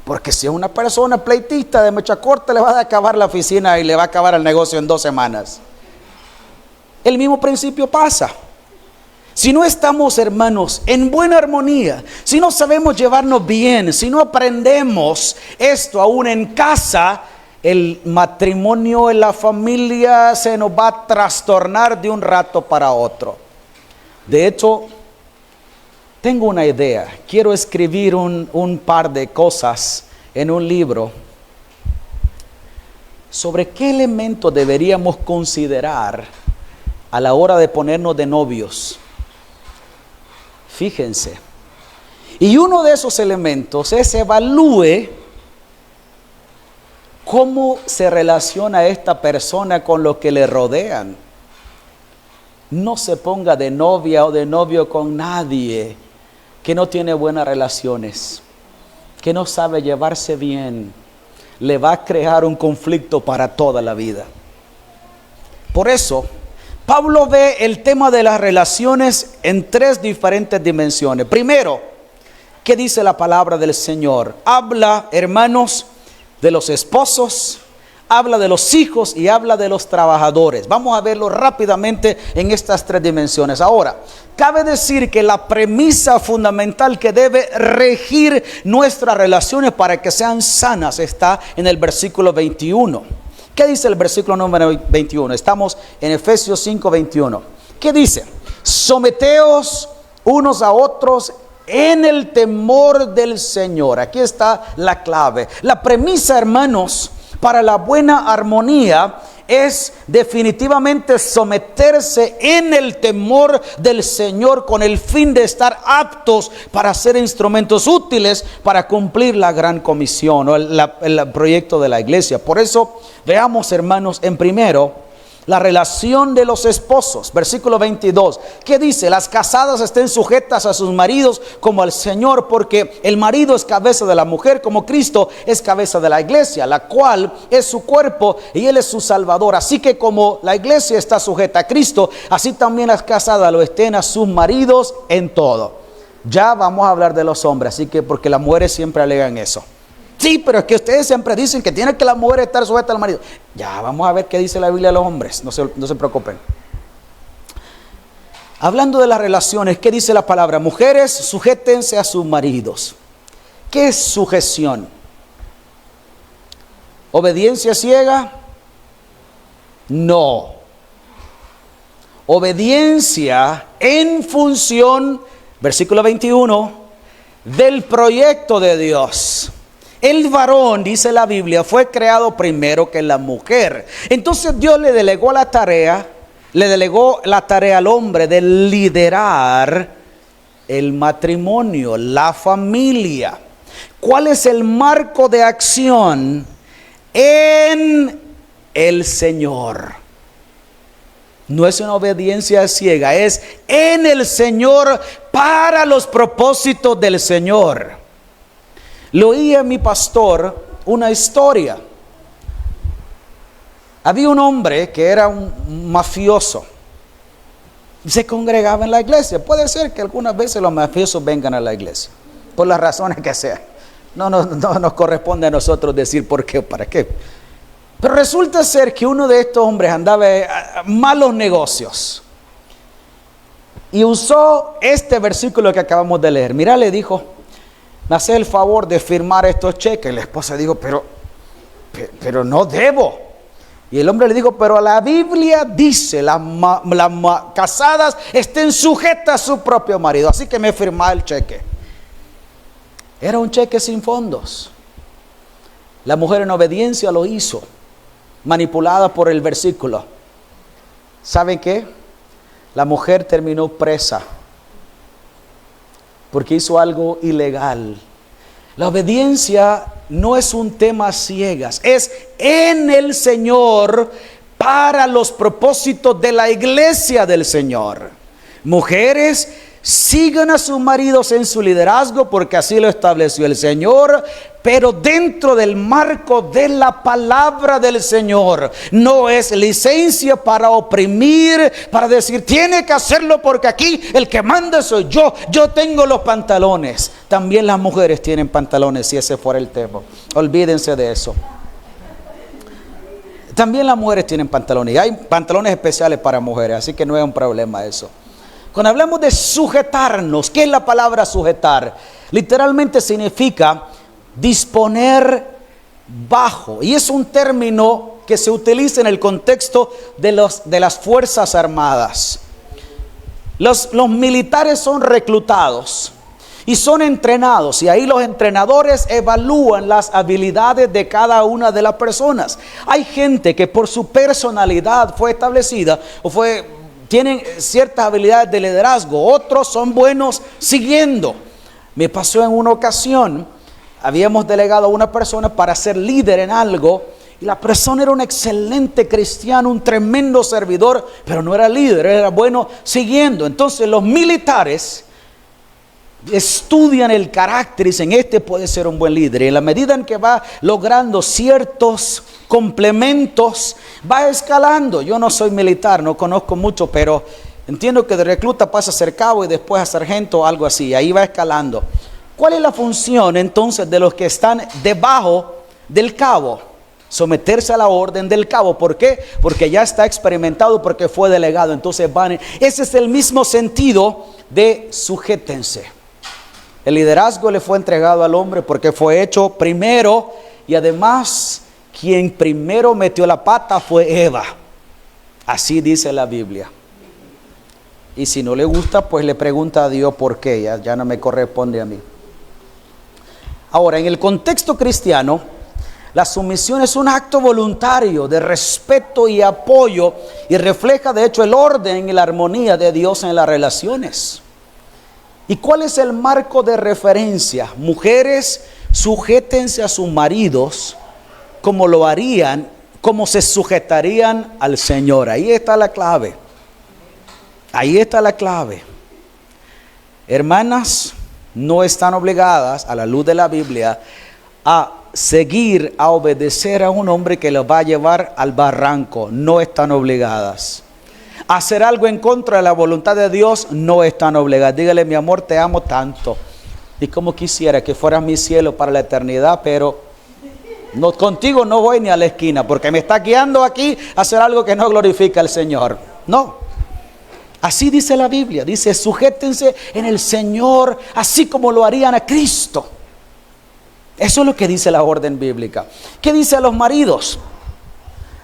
Porque si es una persona pleitista de mecha corta, le va a acabar la oficina y le va a acabar el negocio en 2 semanas. El mismo principio pasa. Si no estamos, hermanos, en buena armonía, si no sabemos llevarnos bien, si no aprendemos esto aún en casa, el matrimonio en la familia se nos va a trastornar de un rato para otro. De hecho, tengo una idea. Quiero escribir un par de cosas en un libro sobre qué elementos deberíamos considerar a la hora de ponernos de novios. Fíjense. Y uno de esos elementos es: evalúe ¿cómo se relaciona esta persona con los que le rodean? no se ponga de novia o de novio con nadie que no tiene buenas relaciones, que no sabe llevarse bien. Le va a crear un conflicto para toda la vida. Por eso, Pablo ve el tema de las relaciones en tres diferentes dimensiones. Primero, ¿qué dice la palabra del Señor? Habla, hermanos, de los esposos, habla de los hijos y habla de los trabajadores. Vamos a verlo rápidamente en estas tres dimensiones. Ahora, cabe decir que la premisa fundamental que debe regir nuestras relaciones para que sean sanas está en el versículo 21. ¿Qué dice el versículo número 21? Estamos en Efesios 5, 21. ¿Qué dice? Someteos unos a otros en el temor del Señor. Aquí está la clave. La premisa, hermanos, para la buena armonía es definitivamente someterse en el temor del Señor con el fin de estar aptos para ser instrumentos útiles para cumplir la gran comisión o el proyecto de la iglesia. Por eso veamos, hermanos, en primero la relación de los esposos. Versículo 22. ¿Qué dice? Las casadas estén sujetas a sus maridos como al Señor, porque el marido es cabeza de la mujer, como Cristo es cabeza de la iglesia, la cual es su cuerpo y Él es su Salvador. Así que como la iglesia está sujeta a Cristo, así también las casadas lo estén a sus maridos en todo. Ya vamos a hablar de los hombres, así que porque las mujeres siempre alegan eso. Sí, pero es que ustedes siempre dicen que tiene que la mujer estar sujeta al marido. Ya, vamos a ver qué dice la Biblia de los hombres. No se preocupen. Hablando de las relaciones, ¿qué dice la palabra? Mujeres, sujétense a sus maridos. ¿Qué es sujeción? ¿Obediencia ciega? No. Obediencia en función, versículo 21, del proyecto de Dios. El varón, dice la Biblia, fue creado primero que la mujer. Entonces Dios le delegó la tarea al hombre de liderar el matrimonio, la familia. ¿Cuál es el marco de acción? En el Señor. No es una obediencia ciega, es en el Señor para los propósitos del Señor. Le oí a mi pastor una historia. Había un hombre que era un mafioso y se congregaba en la iglesia. Puede ser que algunas veces los mafiosos vengan a la iglesia, por las razones que sean. No nos corresponde a nosotros decir por qué o para qué. Pero resulta ser que uno de estos hombres andaba a malos negocios y usó este versículo que acabamos de leer. Mira, le dijo: me hace el favor de firmar estos cheques. La esposa dijo: pero no debo. Y el hombre le dijo: pero la Biblia dice, las casadas estén sujetas a su propio marido, así que me firma el cheque. Era un cheque sin fondos. La mujer en obediencia lo hizo, manipulada por el versículo. ¿Saben qué? La mujer terminó presa porque hizo algo ilegal. La obediencia no es un tema a ciegas, es en el Señor para los propósitos de la iglesia del Señor. Mujeres, sigan a sus maridos en su liderazgo porque así lo estableció el Señor, pero dentro del marco de la palabra del Señor. No es licencia para oprimir, para decir tiene que hacerlo porque aquí el que manda soy yo tengo los pantalones. También las mujeres tienen pantalones, si ese fuera el tema. Olvídense de eso. También las mujeres tienen pantalones y hay pantalones especiales para mujeres, así que no es un problema eso. Cuando hablamos de sujetarnos, ¿qué es la palabra sujetar? Literalmente significa disponer bajo, y es un término que se utiliza en el contexto de las Fuerzas Armadas. Los militares son reclutados y son entrenados, y ahí los entrenadores evalúan las habilidades de cada una de las personas. Hay gente que por su personalidad fue establecida tienen ciertas habilidades de liderazgo, otros son buenos siguiendo. Me pasó en una ocasión, habíamos delegado a una persona para ser líder en algo Y la persona era un excelente cristiano, un tremendo servidor, pero no era líder, era bueno siguiendo. Entonces los militares estudian el carácter y dicen, este puede ser un buen líder. Y en la medida en que va logrando ciertos complementos, va escalando. Yo no soy militar, no conozco mucho, pero entiendo que de recluta pasa a ser cabo y después a sargento o algo así. Ahí va escalando. ¿Cuál es la función entonces de los que están debajo del cabo? Someterse a la orden del cabo. ¿Por qué? Porque ya está experimentado, porque fue delegado. Entonces van. Ese es el mismo sentido de sujétense. El liderazgo le fue entregado al hombre porque fue hecho primero, y además quien primero metió la pata fue Eva. Así dice la Biblia. Y si no le gusta, pues le pregunta a Dios por qué. Ya no me corresponde a mí. Ahora, en el contexto cristiano, la sumisión es un acto voluntario de respeto y apoyo, y refleja de hecho el orden y la armonía de Dios en las relaciones. ¿Y cuál es el marco de referencia? Mujeres, sujétense a sus maridos como lo harían, como se sujetarían al Señor. Ahí está la clave. Ahí está la clave. Hermanas, no están obligadas, a la luz de la Biblia, a seguir, a obedecer a un hombre que los va a llevar al barranco. No están obligadas. Hacer algo en contra de la voluntad de Dios, no están obligadas. Dígale, mi amor, te amo tanto. Y como quisiera que fueras mi cielo para la eternidad, pero no, contigo no voy ni a la esquina, porque me está guiando aquí a hacer algo que no glorifica al Señor. No. Así dice la Biblia. Dice, sujétense en el Señor, así como lo harían a Cristo. Eso es lo que dice la orden bíblica. ¿Qué dice a los maridos?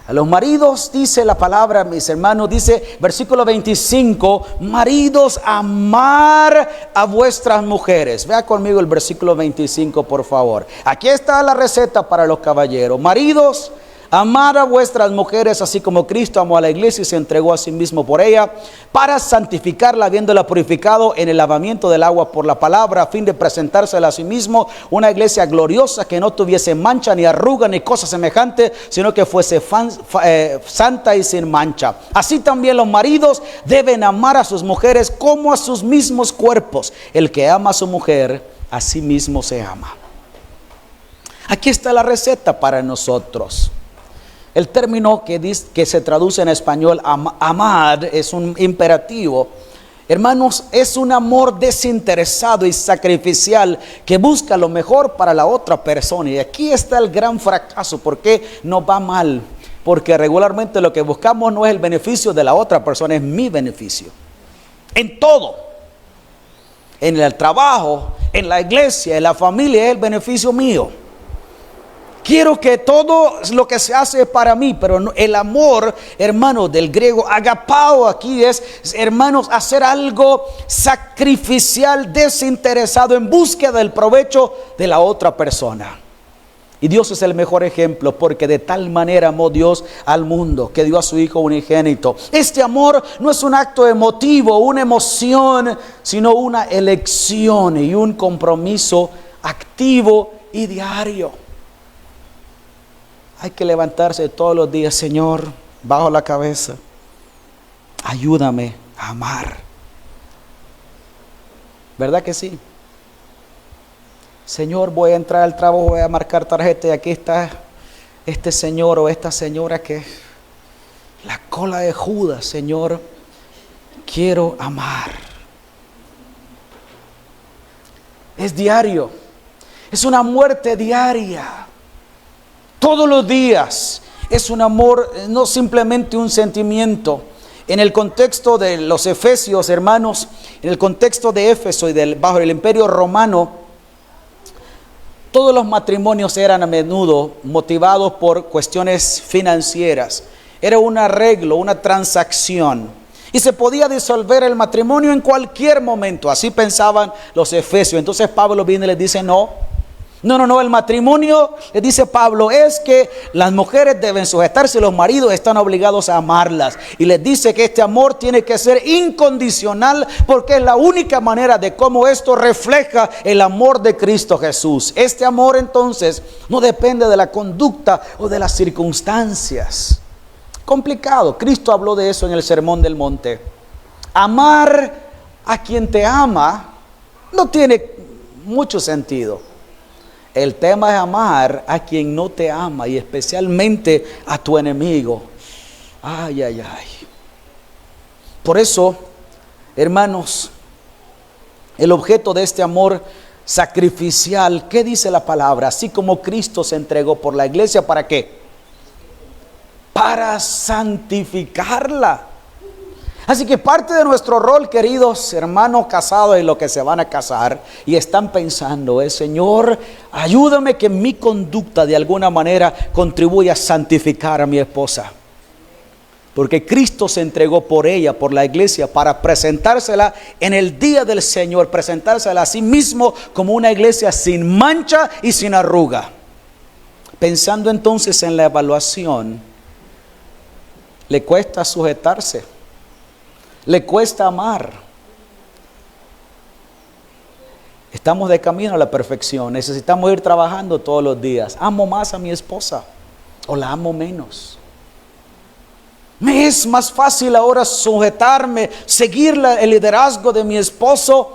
A los maridos dice la palabra, mis hermanos, dice versículo 25, maridos, amar a vuestras mujeres. Vea conmigo el versículo 25, por favor. Aquí está la receta para los caballeros. Maridos, amar a vuestras mujeres, así como Cristo amó a la iglesia y se entregó a sí mismo por ella, para santificarla, habiéndola purificado en el lavamiento del agua por la palabra, a fin de presentársela a sí mismo una iglesia gloriosa, que no tuviese mancha ni arruga ni cosa semejante, sino que fuese santa y sin mancha. Así también los maridos deben amar a sus mujeres como a sus mismos cuerpos. El que ama a su mujer, a sí mismo se ama. Aquí está la receta para nosotros. El término que se traduce en español, amar, es un imperativo. Hermanos, es un amor desinteresado y sacrificial que busca lo mejor para la otra persona. Y aquí está el gran fracaso. ¿Por qué nos va mal? Porque regularmente lo que buscamos no es el beneficio de la otra persona, es mi beneficio. En todo. En el trabajo, en la iglesia, en la familia, es el beneficio mío. Quiero que todo lo que se hace es para mí, pero el amor, hermanos, del griego agapao aquí es, hermanos, hacer algo sacrificial, desinteresado, en búsqueda del provecho de la otra persona. Y Dios es el mejor ejemplo, porque de tal manera amó Dios al mundo, que dio a su Hijo unigénito. Este amor no es un acto emotivo, una emoción, sino una elección y un compromiso activo y diario. Hay que levantarse todos los días, Señor, bajo la cabeza, ayúdame a amar. ¿Verdad que sí? Señor, voy a entrar al trabajo, voy a marcar tarjeta y aquí está este señor o esta señora que la cola de Judas. Señor, quiero amar. Es diario, es una muerte diaria. Todos los días es un amor, no simplemente un sentimiento. En el contexto de los efesios, hermanos, en el contexto de Éfeso y bajo el imperio romano, todos los matrimonios eran a menudo motivados por cuestiones financieras. Era un arreglo, una transacción. Y se podía disolver el matrimonio en cualquier momento. Así pensaban los efesios. Entonces Pablo viene y les dice, no. No, el matrimonio, le dice Pablo, es que las mujeres deben sujetarse, los maridos están obligados a amarlas. Y les dice que este amor tiene que ser incondicional, porque es la única manera de cómo esto refleja el amor de Cristo Jesús. Este amor entonces no depende de la conducta o de las circunstancias. Complicado. Cristo habló de eso en el Sermón del Monte. Amar a quien te ama no tiene mucho sentido. El tema es amar a quien no te ama, y especialmente a tu enemigo. Ay. Por eso, hermanos, el objeto de este amor sacrificial, ¿qué dice la palabra? Así como Cristo se entregó por la iglesia, ¿para qué? Para santificarla. Así que parte de nuestro rol, queridos hermanos casados y los que se van a casar y están pensando es: Señor, ayúdame que mi conducta de alguna manera contribuya a santificar a mi esposa. Porque Cristo se entregó por ella, por la iglesia, para presentársela en el día del Señor, presentársela a sí mismo como una iglesia sin mancha y sin arruga. Pensando entonces en la evaluación, le cuesta sujetarse. Le cuesta amar. Estamos de camino a la perfección. Necesitamos ir trabajando todos los días. ¿Amo más a mi esposa o la amo menos? Me es más fácil ahora sujetarme, seguir el liderazgo de mi esposo,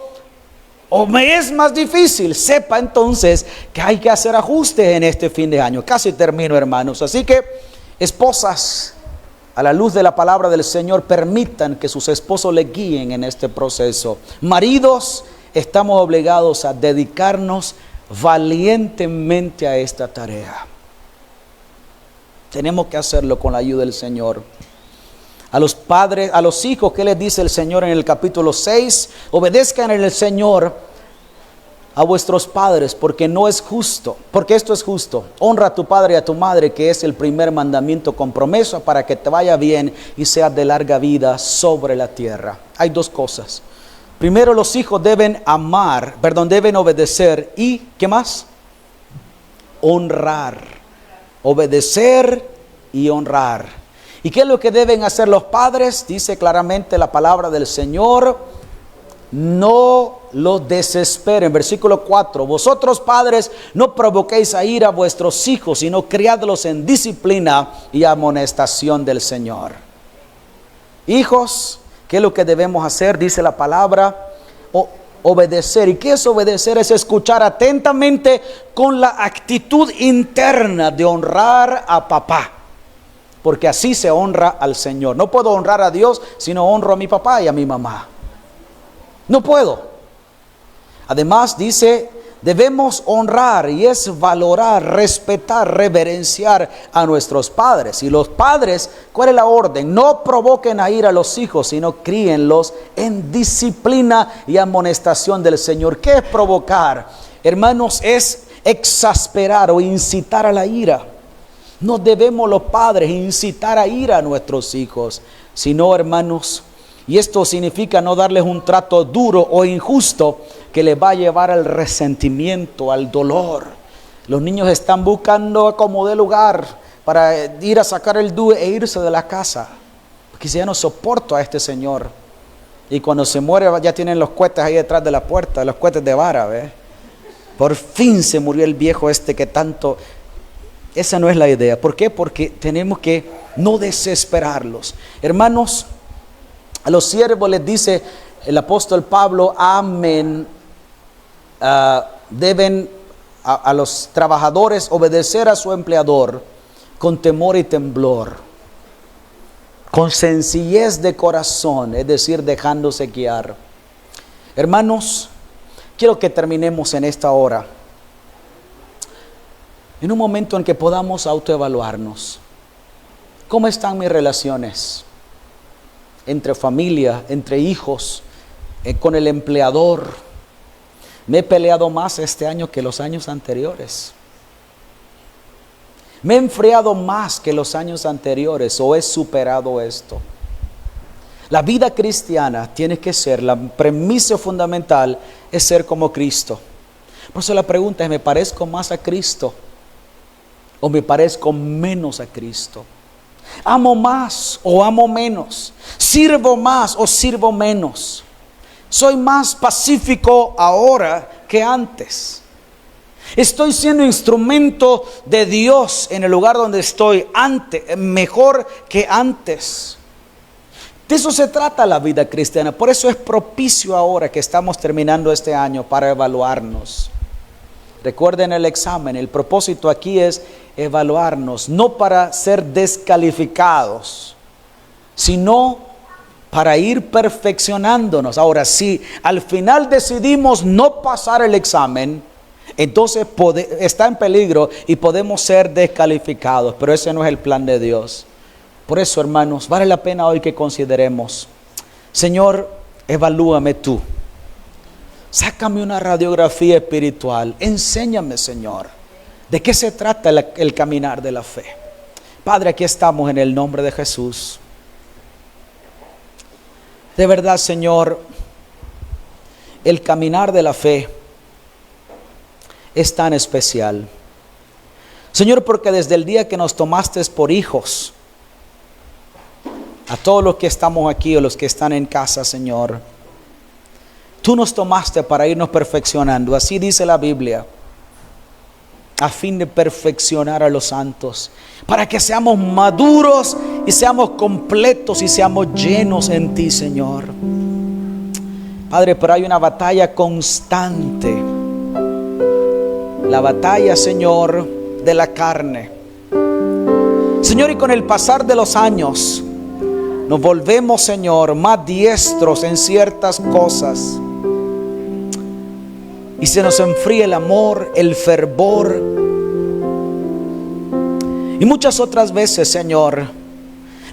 o me es más difícil. Sepa entonces que hay que hacer ajustes en este fin de año. Casi termino, hermanos. Así que, esposas, a la luz de la palabra del Señor, permitan que sus esposos les guíen en este proceso. Maridos, estamos obligados a dedicarnos valientemente a esta tarea. Tenemos que hacerlo con la ayuda del Señor. A los padres, a los hijos, ¿qué les dice el Señor en el capítulo 6? Obedezcan en el Señor a vuestros padres, porque no es justo, porque esto es justo. Honra a tu padre y a tu madre, que es el primer mandamiento con promesa para que te vaya bien y seas de larga vida sobre la tierra. Hay dos cosas. Primero, los hijos deben deben obedecer y, ¿qué más? Honrar. Obedecer y honrar. ¿Y qué es lo que deben hacer los padres? Dice claramente la palabra del Señor: no los desesperen. Versículo 4: vosotros padres, no provoquéis a ira a vuestros hijos, sino criadlos en disciplina y amonestación del Señor. Hijos, ¿qué es lo que debemos hacer? Dice la palabra: obedecer. ¿Y qué es obedecer? Es escuchar atentamente con la actitud interna de honrar a papá, porque así se honra al Señor. No puedo honrar a Dios si no honro a mi papá y a mi mamá. No puedo. Además dice, debemos honrar, y es valorar, respetar, reverenciar a nuestros padres. Y los padres, ¿cuál es la orden? No provoquen a ira a los hijos, sino críenlos en disciplina y amonestación del Señor. ¿Qué es provocar? Hermanos, es exasperar o incitar a la ira. No debemos los padres incitar a ira a nuestros hijos, sino, hermanos, y esto significa no darles un trato duro o injusto que les va a llevar al resentimiento, al dolor. Los niños están buscando como de lugar para ir a sacar el DUE e irse de la casa, porque si ya no soporto a este señor. Y cuando se muere ya tienen los cohetes ahí detrás de la puerta, los cohetes de vara, ¿ves? Por fin se murió el viejo este que tanto... Esa no es la idea. ¿Por qué? Porque tenemos que no desesperarlos. Hermanos, a los siervos les dice el apóstol Pablo: amen. Deben a los trabajadores obedecer a su empleador con temor y temblor, con sencillez de corazón, es decir, dejándose guiar. Hermanos, quiero que terminemos en esta hora en un momento en que podamos autoevaluarnos. ¿Cómo están mis relaciones? Entre familia, entre hijos, con el empleador. Me he peleado más este año que los años anteriores. Me he enfriado más que los años anteriores, o he superado esto. La vida cristiana tiene que ser, la premisa fundamental es ser como Cristo. Por eso la pregunta es, ¿me parezco más a Cristo o me parezco menos a Cristo? ¿Amo más o amo menos? ¿Sirvo más o sirvo menos? ¿Soy más pacífico ahora que antes? ¿Estoy siendo instrumento de Dios en el lugar donde estoy mejor que antes? De eso se trata la vida cristiana. Por eso es propicio ahora que estamos terminando este año para evaluarnos. Recuerden el examen. El propósito aquí es evaluarnos, no para ser descalificados, sino para ir perfeccionándonos. Ahora, si al final decidimos no pasar el examen, entonces está en peligro y podemos ser descalificados. Pero ese no es el plan de Dios. Por eso, hermanos, vale la pena hoy que consideremos: Señor, evalúame tú. Sácame una radiografía espiritual. Enséñame, Señor, ¿de qué se trata el caminar de la fe? Padre, aquí estamos en el nombre de Jesús. De verdad, Señor, el caminar de la fe es tan especial. Señor, porque desde el día que nos tomaste por hijos, a todos los que estamos aquí o los que están en casa, Señor, tú nos tomaste para irnos perfeccionando. Así dice la Biblia, a fin de perfeccionar a los santos, para que seamos maduros y seamos completos y seamos llenos en ti, Señor. Padre, pero hay una batalla constante, la batalla, Señor, de la carne. Señor, y con el pasar de los años nos volvemos, Señor, más diestros en ciertas cosas. Y se nos enfría el amor, el fervor. Y muchas otras veces, Señor,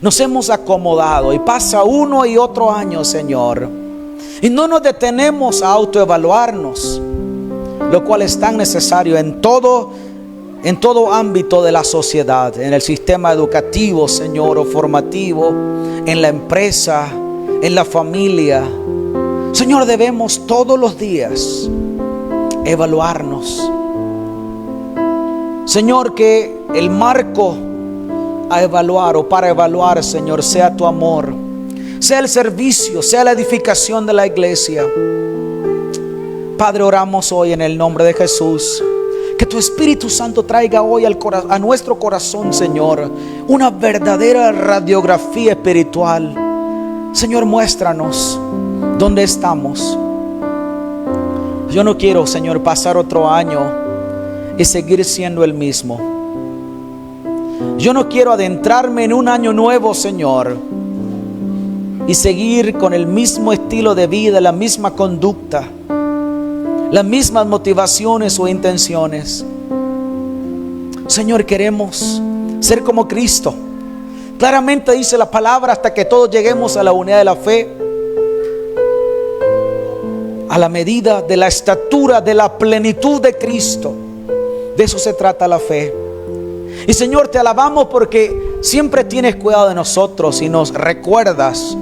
nos hemos acomodado. Y pasa uno y otro año, Señor, y no nos detenemos a autoevaluarnos, lo cual es tan necesario en todo ámbito de la sociedad, en el sistema educativo, Señor, o formativo, en la empresa, en la familia. Señor, debemos todos los días evaluarnos. Señor, que el marco a evaluar o para evaluar, Señor, sea tu amor, sea el servicio, sea la edificación de la iglesia. Padre, oramos hoy en el nombre de Jesús, que tu Espíritu Santo traiga hoy a nuestro corazón, Señor, una verdadera radiografía espiritual. Señor, muéstranos dónde estamos. Yo no quiero, Señor, pasar otro año y seguir siendo el mismo. Yo no quiero adentrarme en un año nuevo, Señor, y seguir con el mismo estilo de vida, la misma conducta, las mismas motivaciones o intenciones. Señor, queremos ser como Cristo. Claramente dice la palabra, hasta que todos lleguemos a la unidad de la fe, a la medida de la estatura de la plenitud de Cristo. De eso se trata la fe. Y Señor, te alabamos porque siempre tienes cuidado de nosotros y nos recuerdas,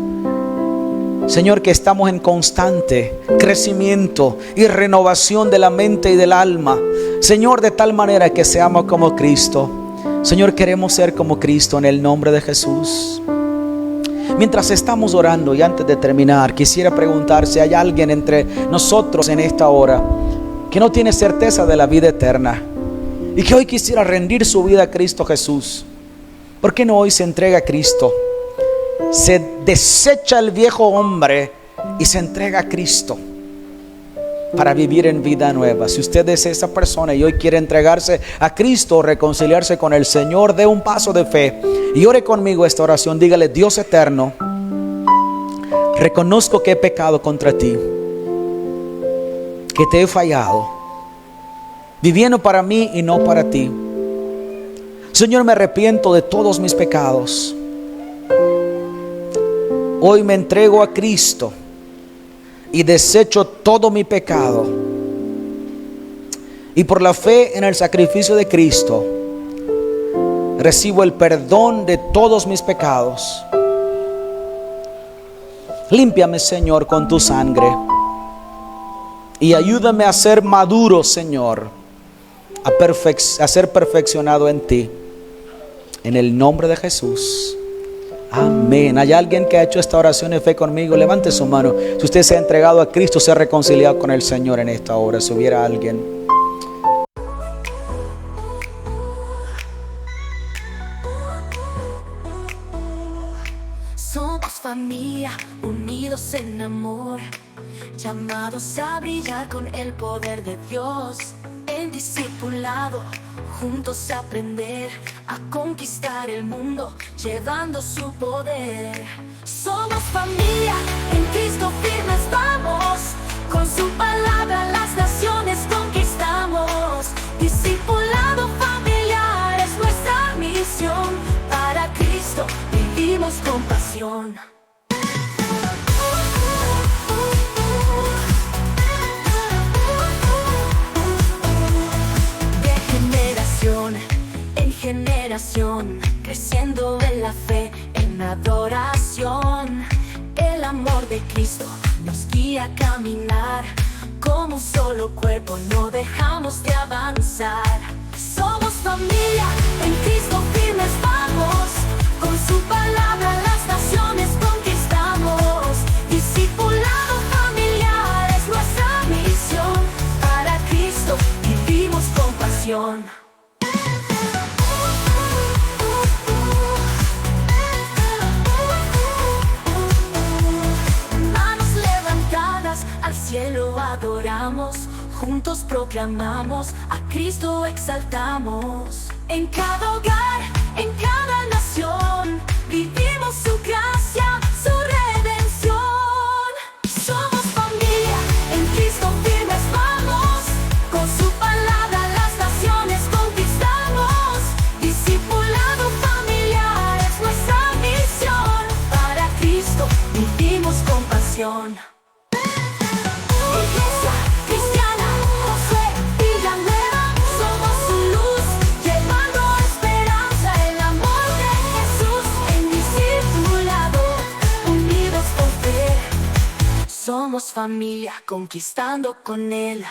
Señor, que estamos en constante crecimiento y renovación de la mente y del alma. Señor, de tal manera que seamos como Cristo. Señor, queremos ser como Cristo en el nombre de Jesús. Mientras estamos orando y antes de terminar, quisiera preguntar si hay alguien entre nosotros en esta hora que no tiene certeza de la vida eterna y que hoy quisiera rendir su vida a Cristo Jesús. ¿Por qué no hoy se entrega a Cristo? Se desecha el viejo hombre y se entrega a Cristo para vivir en vida nueva. Si usted es esa persona y hoy quiere entregarse a Cristo o reconciliarse con el Señor, dé un paso de fe y ore conmigo esta oración. Dígale: Dios eterno, reconozco que he pecado contra ti, que te he fallado, viviendo para mí y no para ti. Señor, me arrepiento de todos mis pecados. Hoy me entrego a Cristo y desecho todo mi pecado. Y por la fe en el sacrificio de Cristo, recibo el perdón de todos mis pecados. Límpiame, Señor, con tu sangre Y ayúdame a ser maduro, Señor, a ser perfeccionado en ti. En el nombre de Jesús. Amén. ¿Hay alguien que ha hecho esta oración de fe conmigo? Levante su mano. Si usted se ha entregado a Cristo, se ha reconciliado con el Señor en esta hora. Si hubiera alguien. Somos familia, unidos en amor, llamados a brillar con el poder de Dios. En discipulado, juntos a aprender a conquistar el mundo, llevando su poder. Somos familia, en Cristo firmes vamos, con su palabra las naciones conquistamos. Discipulado familiar es nuestra misión, para Cristo vivimos con pasión. En generación, creciendo en la fe, en adoración. El amor de Cristo nos guía a caminar, como un solo cuerpo no dejamos de avanzar. Somos familia, en Cristo firmes vamos, con su palabra las naciones conquistamos. Discipulado familiar es nuestra misión, para Cristo vivimos con pasión. Al cielo adoramos, juntos proclamamos, a Cristo exaltamos. En cada hogar, en cada nación, vivimos su gracia, su redención. Somos familia, en Cristo firmes vamos, con su palabra las naciones conquistamos. Discipulado familiar es nuestra misión, para Cristo vivimos con pasión. Iglesia cristiana, Josué Villanueva, somos su luz, llevando esperanza, el amor de Jesús. En discipulado, unidos por fe, somos familia, conquistando con Él.